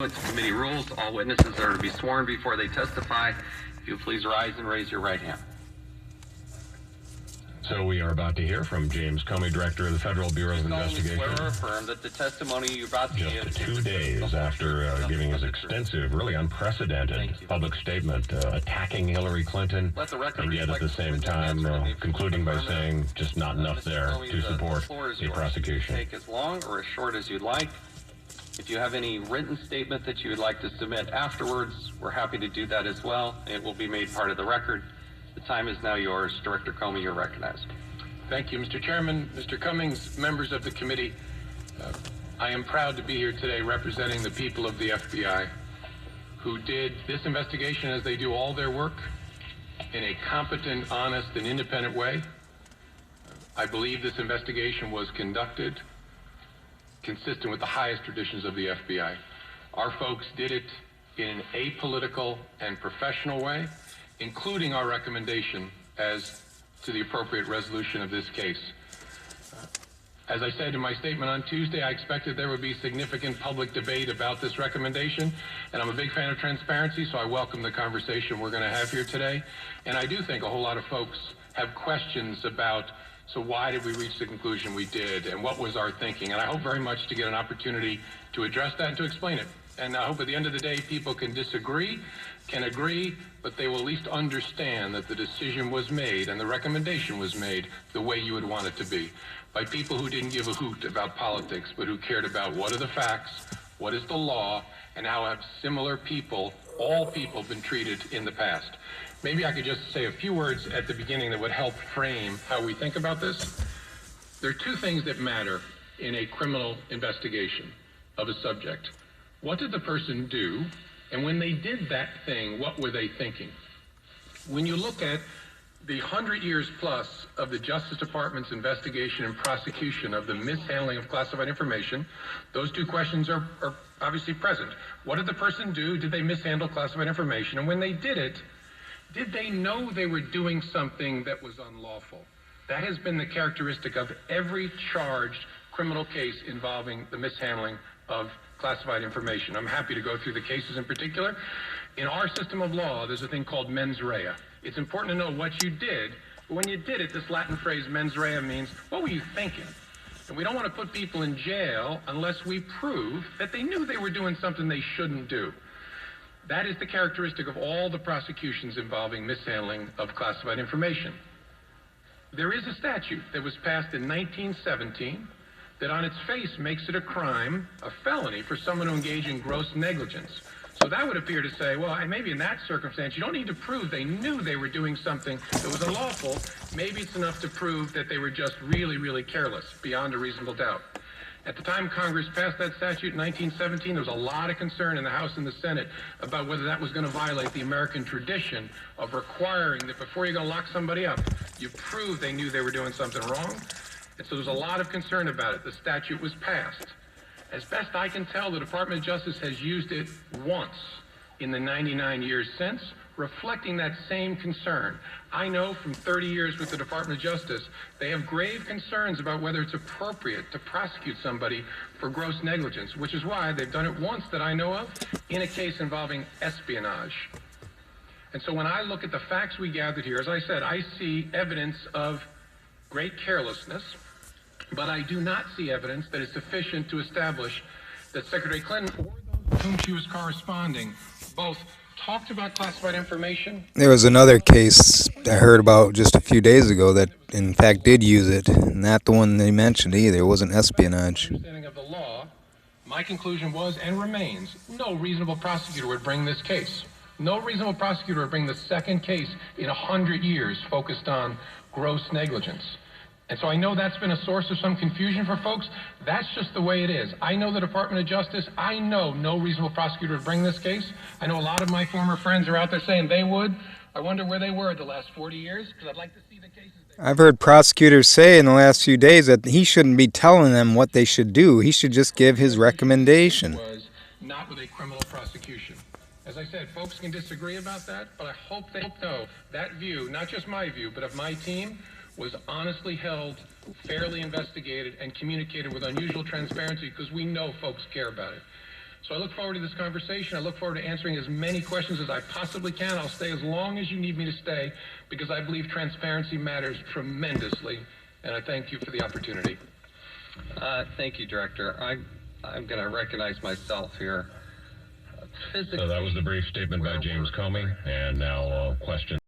with the committee rules, all witnesses are to be sworn before they testify. If you please rise and raise your right hand. So we are about to hear from James Comey, Director of the Federal Bureau of Investigation. Swear or affirm that the testimony you're about to give... Just 2 days after giving his extensive, really unprecedented public statement attacking Hillary Clinton, and yet at the same time concluding by saying just not enough there to support the prosecution. Take as long or as short as you'd like. If you have any written statement that you would like to submit afterwards, we're happy to do that as well. It will be made part of the record. The time is now yours. Director Comey, you're recognized. Thank you, Mr. Chairman, Mr. Cummings, members of the committee. I am proud to be here today representing the people of the FBI who did this investigation as they do all their work in a competent, honest, and independent way. I believe this investigation was conducted consistent with the highest traditions of the FBI. Our folks did it in an apolitical and professional way, including our recommendation as to the appropriate resolution of this case. As I said in my statement on Tuesday, I expected there would be significant public debate about this recommendation, and I'm a big fan of transparency, so I welcome the conversation we're going to have here today. And I do think a whole lot of folks have questions about, so why did we reach the conclusion we did, and what was our thinking? And I hope very much to get an opportunity to address that and to explain it. And I hope at the end of the day, people can disagree, can agree, but they will at least understand that the decision was made and the recommendation was made the way you would want it to be, by people who didn't give a hoot about politics, but who cared about what are the facts, what is the law, and how have similar people, all people, been treated in the past. Maybe I could just say a few words at the beginning that would help frame how we think about this. There are two things that matter in a criminal investigation of a subject. What did the person do? And when they did that thing, what were they thinking? When you look at the 100 years plus of the Justice Department's investigation and prosecution of the mishandling of classified information, those two questions are obviously present. What did the person do? Did they mishandle classified information? And when they did it, did they know they were doing something that was unlawful? That has been the characteristic of every charged criminal case involving the mishandling of classified information. I'm happy to go through the cases in particular. In our system of law, there's a thing called mens rea. It's important to know what you did, but when you did it, this Latin phrase mens rea means, what were you thinking? And we don't want to put people in jail unless we prove that they knew they were doing something they shouldn't do. That is the characteristic of all the prosecutions involving mishandling of classified information. There is a statute that was passed in 1917 that on its face makes it a crime, a felony, for someone to engage in gross negligence. So that would appear to say, well, maybe in that circumstance, you don't need to prove they knew they were doing something that was unlawful. Maybe it's enough to prove that they were just really, really careless, beyond a reasonable doubt. At the time Congress passed that statute in 1917, there was a lot of concern in the House and the Senate about whether that was going to violate the American tradition of requiring that before you're going to lock somebody up, you prove they knew they were doing something wrong. And so there's a lot of concern about it. The statute was passed. As best I can tell, the Department of Justice has used it once in the 99 years since, reflecting that same concern. I know from 30 years with the Department of Justice, they have grave concerns about whether it's appropriate to prosecute somebody for gross negligence, which is why they've done it once that I know of in a case involving espionage. And so when I look at the facts we gathered here, as I said, I see evidence of great carelessness, but I do not see evidence that is sufficient to establish that Secretary Clinton or those with whom she was corresponding both talked about classified information. There was another case I heard about just a few days ago that in fact did use it, not the one they mentioned either. It wasn't espionage. Understanding of the law, my conclusion was and remains, no reasonable prosecutor would bring this case. No reasonable prosecutor would bring the second case in 100 years focused on gross negligence. And so I know that's been a source of some confusion for folks. That's just the way it is. I know the Department of Justice. I know no reasonable prosecutor would bring this case. I know a lot of my former friends are out there saying they would. I wonder where they were the last 40 years, because I'd like to see the cases. I've heard prosecutors say in the last few days that he shouldn't be telling them what they should do. He should just give his recommendation. Was not with a criminal prosecution. As I said, folks can disagree about that, but I hope they know that view, not just my view, but of my team, was honestly held, fairly investigated, and communicated with unusual transparency because we know folks care about it. So I look forward to this conversation. I look forward to answering as many questions as I possibly can. I'll stay as long as you need me to stay because I believe transparency matters tremendously, and I thank you for the opportunity. Thank you, Director. I'm going to recognize myself here. So that was the brief statement by James Comey, and now question.